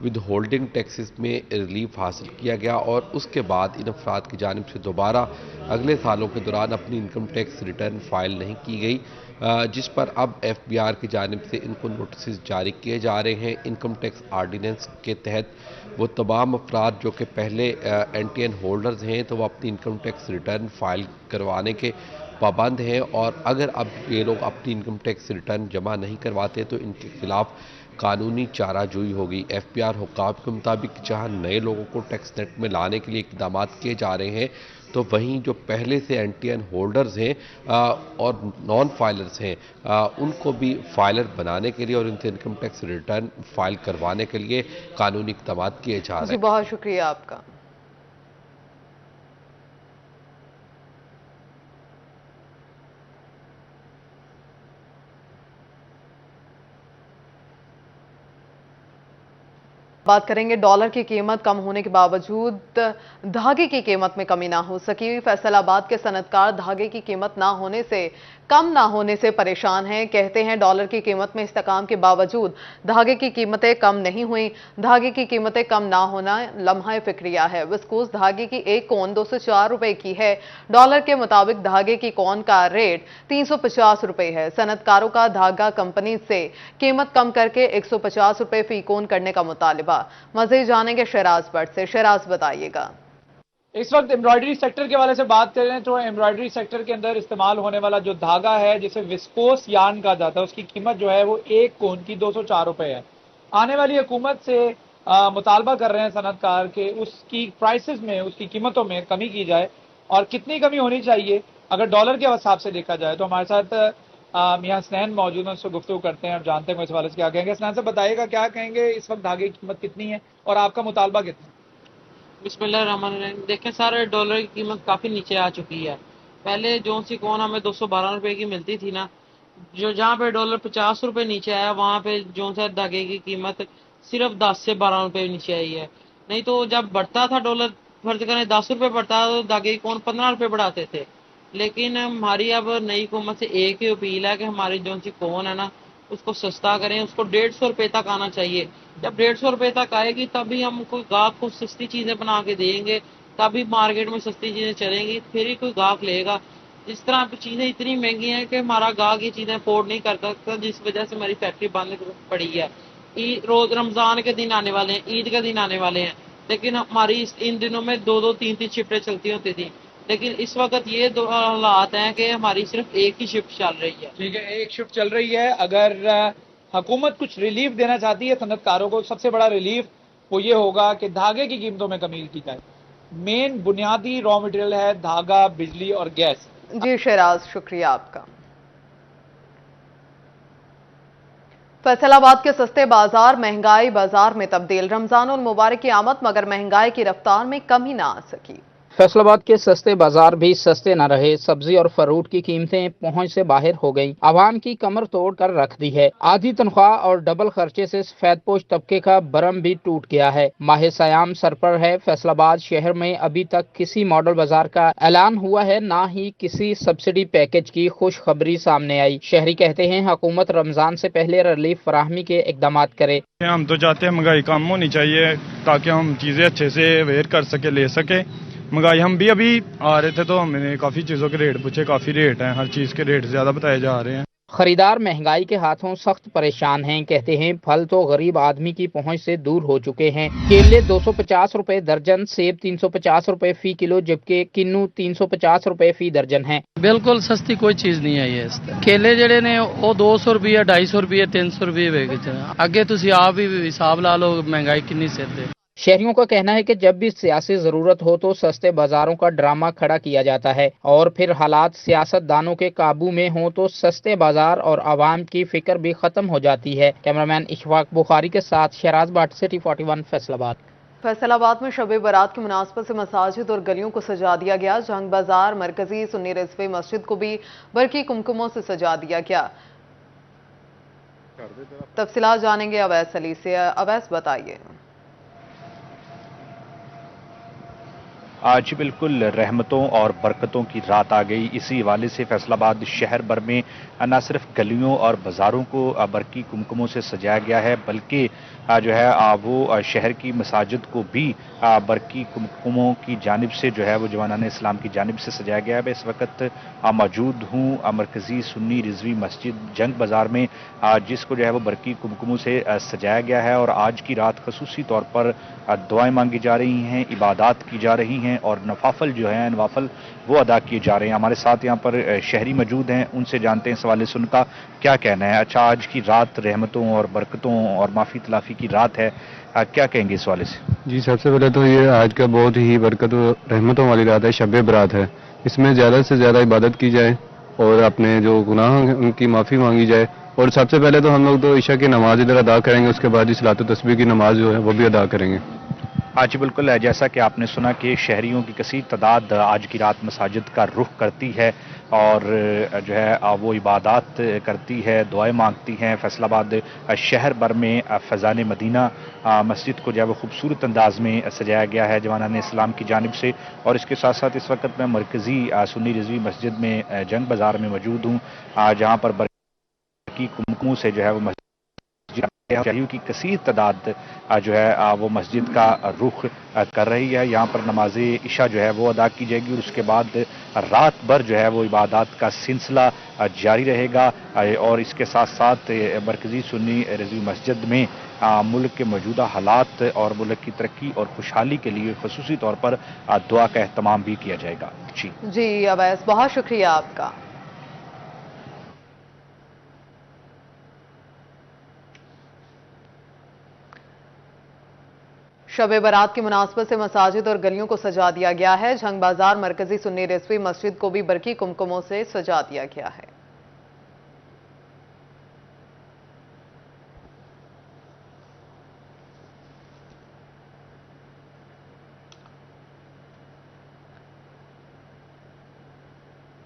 With holding taxes میں relief حاصل کیا گیا اور اس کے بعد ان افراد کی جانب سے دوبارہ اگلے سالوں کے دوران اپنی انکم ٹیکس ریٹرن فائل نہیں کی گئی، جس پر اب ایف بی آر کی جانب سے ان کو نوٹسز جاری کیے جا رہے ہیں۔ انکم ٹیکس آرڈیننس کے تحت وہ تمام افراد جو کہ پہلے این ٹی این ہولڈرز ہیں تو وہ اپنی انکم ٹیکس ریٹرن فائل کروانے کے پابند ہیں، اور اگر اب یہ لوگ اپنی انکم ٹیکس ریٹرن جمع نہیں کرواتے تو ان کے خلاف قانونی چارہ جوئی ہوگی۔ ایف بی آر حکام کے مطابق جہاں نئے لوگوں کو ٹیکس نیٹ میں لانے کے لیے اقدامات کیے جا رہے ہیں، تو وہیں جو پہلے سے این ٹی این ہولڈرز ہیں اور نان فائلرز ہیں ان کو بھی فائلر بنانے کے لیے اور ان سے انکم ٹیکس ریٹرن فائل کروانے کے لیے قانونی اقدامات کیے جا رہے ہیں۔ بہت شکریہ آپ کا۔ بات کریں گے ڈالر کی قیمت کم ہونے کے باوجود دھاگے کی قیمت میں کمی نہ ہو سکی۔ فیصل آباد کے صنعت کار دھاگے کی قیمت نہ ہونے سے کم نہ ہونے سے پریشان ہیں۔ کہتے ہیں ڈالر کی قیمت میں استحکام کے باوجود دھاگے کی قیمتیں کم نہیں ہوئیں۔ دھاگے کی قیمتیں کم نہ ہونا لمحہ فکریہ ہے۔ وسکوس دھاگے کی ایک کون 204 روپے کی ہے۔ ڈالر کے مطابق دھاگے کی کون کا ریٹ 350 روپے ہے۔ صنعت کاروں کا دھاگا کمپنی سے قیمت کم کر کے 150 روپے فی کون کرنے کا مطالبہ۔ مزید جانیں گے شہراز بٹ سے۔ شہراز بتائیے گا۔ اس وقت ایمبرائڈری سیکٹر کے حوالے سے بات کریں تو ایمبرائڈری سیکٹر کے اندر استعمال ہونے والا جو دھاگا ہے جسے وسکوس یارن کہا جاتا ہے، اس کی قیمت جو ہے وہ ایک کون کی 204 روپے ہے۔ آنے والی حکومت سے مطالبہ کر رہے ہیں صنعت کار کہ اس کی پرائسز میں، اس کی قیمتوں میں کمی کی جائے، اور کتنی کمی ہونی چاہیے اگر ڈالر کے حساب سے دیکھا جائے تو ہمارے ساتھ میاں حسنین موجود ہیں، اس سے گفتگو کرتے ہیں اور جانتے ہیں اس حوالے سے کیا کہیں گے۔ حسنین سے بتائیے گا کیا کہیں گے اس وقت دھاگے کی قیمت کتنی ہے اور آپ کا مطالبہ کتنا ہے؟ بسم اللہ الرحمن الرحیم۔ دیکھیں سارے ڈالر کی قیمت کافی نیچے آ چکی ہے۔ پہلے جو سی کون ہمیں 212 روپے کی ملتی تھی نا، جو جہاں پہ ڈالر 50 روپے نیچے آیا وہاں پہ جو سا دھاگے کی قیمت صرف 10 سے 12 روپے نیچے آئی ہے۔ نہیں تو جب بڑھتا تھا ڈالر، فرض کریں 10 روپے بڑھتا تھا تو دھاگے کی کون 15 روپے بڑھاتے تھے۔ لیکن ہماری اب نئی حکومت سے ایک ہی اپیل ہے کہ ہماری جو سی کون ہے نا اس کو سستا کریں، اس کو 150 روپے تک آنا چاہیے۔ جب 150 روپے تک آئے گی تبھی ہم کوئی گاہک کو سستی چیزیں بنا کے دیں گے، تبھی مارکیٹ میں سستی چیزیں چلیں گی، پھر ہی کوئی گاہک لے گا۔ جس طرح چیزیں اتنی مہنگی ہیں کہ ہمارا گاہک یہ چیزیں افورڈ نہیں کر سکتا، جس وجہ سے ہماری فیکٹری بند پڑی ہے۔ روز رمضان کے دن آنے والے ہیں، عید کے دن آنے والے ہیں، لیکن ہماری ان دنوں میں 2 3 شفٹیں چلتی ہوتی تھیں، لیکن اس وقت یہ دو حالات ہیں کہ ہماری صرف ایک ہی شفٹ چل رہی ہے۔ ٹھیک ہے، ایک شفٹ چل رہی ہے۔ اگر حکومت کچھ ریلیف دینا چاہتی ہے صنعت کاروں کو، سب سے بڑا ریلیف وہ یہ ہوگا کہ دھاگے کی قیمتوں میں کمی کی جائے۔ مین بنیادی را مٹیریل ہے دھاگا، بجلی اور گیس۔ جی شہراز، شکریہ آپ کا۔ فیصل آباد کے سستے بازار مہنگائی بازار میں تبدیل۔ رمضان المبارک کی آمد مگر مہنگائی کی رفتار میں کمی نہ آ سکی۔ فیصل آباد کے سستے بازار بھی سستے نہ رہے۔ سبزی اور فروٹ کی قیمتیں پہنچ سے باہر ہو گئیں، عوام کی کمر توڑ کر رکھ دی ہے۔ آدھی تنخواہ اور ڈبل خرچے سے سفید پوش طبقے کا برم بھی ٹوٹ گیا ہے۔ ماہ سیام سر پر ہے۔ فیصل آباد شہر میں ابھی تک کسی ماڈل بازار کا اعلان ہوا ہے، نہ ہی کسی سبسڈی پیکج کی خوشخبری سامنے آئی۔ شہری کہتے ہیں حکومت رمضان سے پہلے ریلیف فراہمی کے اقدامات کرے۔ ہم تو چاہتے ہیں مہنگائی کم ہونی چاہیے تاکہ ہم چیزیں اچھے سے ویئر کر سکے، لے سکے۔ مہنگائی ہم بھی ابھی آ رہے تھے تو ہم نے کافی چیزوں کے ریٹ پوچھے، کافی ریٹ ہیں، ہر چیز کے ریٹ زیادہ بتائے جا رہے ہیں۔ خریدار مہنگائی کے ہاتھوں سخت پریشان ہیں۔ کہتے ہیں پھل تو غریب آدمی کی پہنچ سے دور ہو چکے ہیں۔ کیلے 250 روپے درجن، سیب 350 روپے فی کلو، جبکہ کنو 350 روپے فی درجن ہیں۔ بالکل سستی کوئی چیز نہیں آئی ہے اس تے۔ کیلے جڑے نے وہ 200 روپے 250 روپے 300 روپے وے گئے۔ اگے تسی آپ ہی حساب لا لو مہنگائی کنی سر دے۔ شہریوں کا کہنا ہے کہ جب بھی سیاسی ضرورت ہو تو سستے بازاروں کا ڈرامہ کھڑا کیا جاتا ہے، اور پھر حالات سیاست دانوں کے قابو میں ہوں تو سستے بازار اور عوام کی فکر بھی ختم ہو جاتی ہے۔ کیمرامین اشفاق بخاری کے ساتھ شہراز بٹ، سٹی 41 فیصل آباد۔ فیصل آباد میں شب برات کی مناسبت سے مساجد اور گلیوں کو سجا دیا گیا۔ جنگ بازار مرکزی سنی رضوی مسجد کو بھی برقی کمکموں سے سجا دیا گیا۔ تفصیلات جانیں گے اویس علی سے۔ اویس بتائیے۔ آج بالکل رحمتوں اور برکتوں کی رات آ گئی. اسی حوالے سے فیصل آباد شہر بھر میں نہ صرف گلیوں اور بازاروں کو برقی کمکموں سے سجایا گیا ہے بلکہ جو ہے وہ شہر کی مساجد کو بھی برقی کمکموں کی جانب سے جو ہے وہ جوانان اسلام کی جانب سے سجایا گیا ہے. میں اس وقت موجود ہوں مرکزی سنی رضوی مسجد جنگ بازار میں جس کو جو ہے وہ برقی کمکموں سے سجایا گیا ہے اور آج کی رات خصوصی طور پر دعائیں مانگی جا رہی ہیں, عبادات کی جا رہی ہیں اور نوافل جو ہیں نوافل وہ ادا کیے جا رہے ہیں. ہمارے ساتھ یہاں پر شہری موجود ہیں, ان سے جانتے ہیں اس حوالے سے ان کا کیا کہنا ہے. اچھا, آج کی رات رحمتوں اور برکتوں اور معافی تلافی کی رات ہے, کیا کہیں گے اس حوالے سے؟ جی, سب سے پہلے تو یہ آج کا بہت ہی برکت و رحمتوں والی رات ہے, شب برات ہے. اس میں زیادہ سے زیادہ عبادت کی جائے اور اپنے جو گناہ ہیں ان کی معافی مانگی جائے. اور سب سے پہلے تو ہم لوگ تو عشاء کی نماز ادھر ادا کریں گے, اس کے بعد صلاۃ و تسبیح کی نماز جو ہے وہ بھی ادا کریں گے. آج بالکل جیسا کہ آپ نے سنا کہ شہریوں کی کثیر تعداد آج کی رات مساجد کا رخ کرتی ہے اور جو ہے وہ عبادات کرتی ہے, دعائیں مانگتی ہیں. فیصل آباد شہر بھر میں فیضان مدینہ مسجد کو جو ہے وہ خوبصورت انداز میں سجایا گیا ہے جوانان اسلام کی جانب سے. اور اس کے ساتھ ساتھ اس وقت میں مرکزی سنی رضوی مسجد میں جنگ بازار میں موجود ہوں جہاں پر برقی کمکموں سے جو ہے وہ شہریوں کی کثیر تعداد جو ہے وہ مسجد کا رخ کر رہی ہے. یہاں پر نماز عشاء جو ہے وہ ادا کی جائے گی اور اس کے بعد رات بھر جو ہے وہ عبادات کا سلسلہ جاری رہے گا. اور اس کے ساتھ ساتھ مرکزی سنی رضوی مسجد میں ملک کے موجودہ حالات اور ملک کی ترقی اور خوشحالی کے لیے خصوصی طور پر دعا کا اہتمام بھی کیا جائے گا. جی اویس, بہت شکریہ آپ کا. شب برات کی مناسبت سے مساجد اور گلیوں کو سجا دیا گیا ہے. جنگ بازار مرکزی سنی رضوی مسجد کو بھی برقی کمکموں سے سجا دیا گیا ہے.